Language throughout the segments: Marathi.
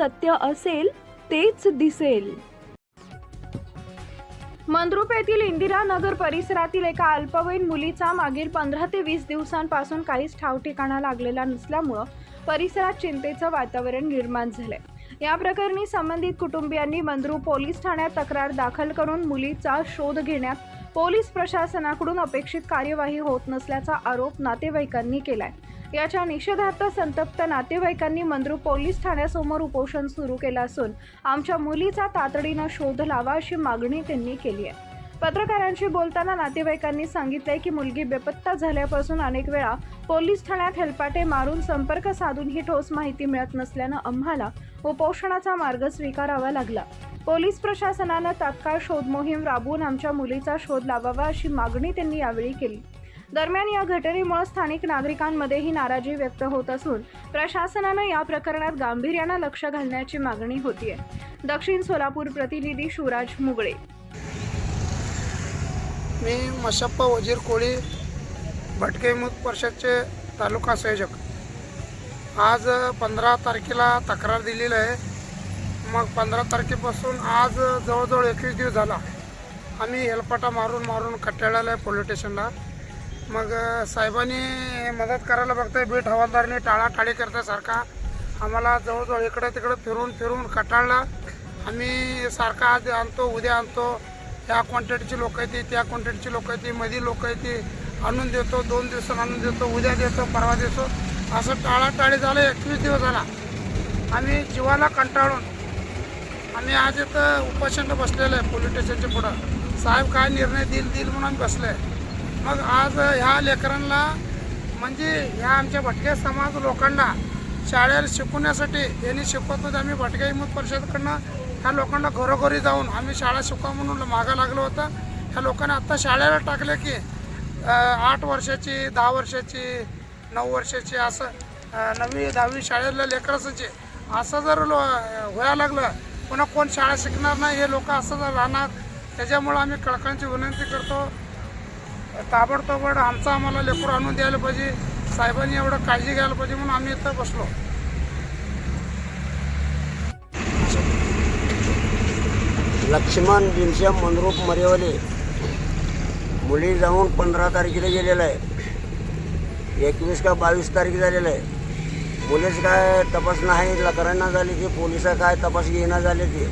सत्य असेल तेच दिसेल. मंद्रुप येथील इंदिरानगर परिसरातील एका अल्पवयीन मुलीचा मागील 15 ते 20 दिवसांपासून काहीच ठावठिकाणा लागलेला नसल्यामुळे परिसरात चिंतेचं वातावरण निर्माण झाले. या प्रकरणी संबंधित कुटुंबियांनी मंद्रुप पोलीस ठाण्यात तक्रार दाखल करून मुलीचा शोध घेण्यात पोलीस प्रशासनाकडून अपेक्षित कार्यवाही होत नसल्याचा आरोप नातेवाईकांनी केलाय. याच्या निषेधार्थ संतप्त नातेवाईकांनी मंद्रुप पोलीस ठाण्यासमोर उपोषण सुरू केलं असून आमच्या मुलीचा तातडीनं शोध लावा अशी मागणी त्यांनी केली आहे. पत्रकारांशी बोलताना नातेवाईकांनी सांगितलंय की मुलगी बेपत्ता झाल्यापासून अनेक वेळा पोलीस ठाण्यात हेलपाटे मारून संपर्क साधूनही ठोस माहिती मिळत नसल्यानं आम्हाला उपोषणाचा मार्ग स्वीकारावा लागला. पोलीस प्रशासनानं तात्काळ शोध मोहीम राबवून आमच्या मुलीचा शोध लावावा अशी मागणी त्यांनी यावेळी केली. दरम्यान या घटनेमुळे स्थानिक नागरिकांमध्येही नाराजी व्यक्त होत असून प्रशासनानं या प्रकरणात गांभीर्यानं लक्ष घालण्याची मागणी होतीये. दक्षिण सोलापूर प्रतिनिधी शिवराज मुगळे. मी मशप्पा वजीर कोळी भटके मुक्त परिषदचे तालुका संयोजक. आज 15 तारखेला तक्रार दिलेली आहे. मग 15 तारखेपासून आज जवळजवळ 21 दिवस झाला. आम्ही हेलपाटा मारून कटाळ्याला पोलीस स्टेशनला. मग साहेबांनी मदत करायला बघताय. बीट हवालदारने टाळाटाळी करतासारखा आम्हाला जवळजवळ इकडे तिकडे फिरून कटाळला. आम्ही सारखा आज आणतो उद्या आणतो, त्या क्वांटिटीची लोक येते त्या क्वांटिटीची लोक येते मध्ये लोक येते, आणून देतो 2 दिवसांनी आणून देतो, उद्या देतो परवा देतो, असं टाळाटाळी झालं. 21 दिवस झाला. आम्ही जीवाला कंटाळून आम्ही आज इथं उपोषणाला बसलेलं आहे पोलीस स्टेशनच्या पुढं. साहेब काय निर्णय देईल म्हणून आम्ही बसले. मग आज ह्या लेकरांना म्हणजे ह्या आमच्या भटके समाज लोकांना शाळेला शिकवण्यासाठी यांनी शिकवत होते. आम्ही भटके मुक्त परिषदेकडनं ह्या लोकांना घरोघरी जाऊन आम्ही शाळा शिकवा म्हणून मागं लागलो होतं. ह्या लोकांना आत्ता शाळेला टाकले की 8 वर्षाची 10 वर्षाची 9 वर्षाची असं 9वी 10वी शाळेतल्या लेकरांचे असं जर व्हायला लागलं पुन्हा कोण शाळा शिकणार नाही. हे लोक असं जर राहणार. त्याच्यामुळं आम्ही कळकळीची विनंती करतो, ताबडतोब आम्हाला लेकरू आणून द्यायला पाहिजे. साहेबांनी एवढं काळजी घ्यायला पाहिजे म्हणून आम्ही इथं बसलो. लक्ष्मण भीमश्याम मंद्रुप मरेवले. मुली जाऊन 15 तारखेला गेलेलं आहे. 21 का 22 तारीख झालेलं आहे. पोलीस काय तपास नाही लकरांना झाली ती पोलिस काय तपास घेणं झाले ते.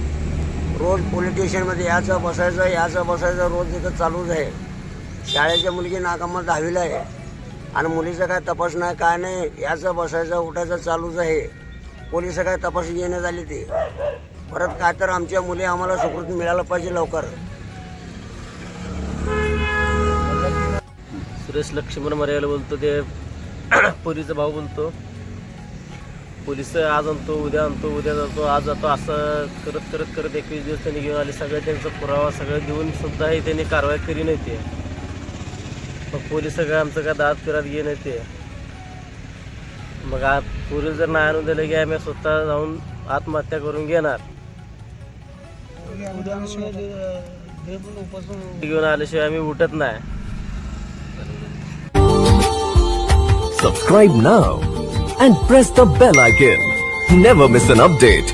रोज पोलीस स्टेशनमध्ये याचं बसायचं रोज तिथं चालूच आहे. शाळेच्या मुलगी नाकामात 10वीला आहे आणि मुलीचा काय तपास नाही काय नाही. याचं बसायचं उठायचं चालूच आहे. पोलिस काय तपास घेणं झाली ते. परत काय तर आमच्या मुली आम्हाला सुकृत मिळायला पाहिजे लवकर. सुरेश लक्ष्मण मरेवाले बोलतो. ते पोलीसचा भाऊ बोलतो. पोलीस आज आणतो उद्या जातो आज जातो असं करत 21 दिवस त्यांनी घेऊन आले. सगळं त्यांचा पुरावा सगळं देऊन सुद्धाही त्यांनी कारवाई केली नाही. ते मग पोलीस सगळं आमचं काय दाद करत घे नाही. ते मग आज पोलीस जर नाही आणून दिलं की आम्ही स्वतः जाऊन आत्महत्या करून घेणार. घेऊन आल्याशिवाय आम्ही उठत नाही. Subscribe now and press the bell icon. Never miss an update.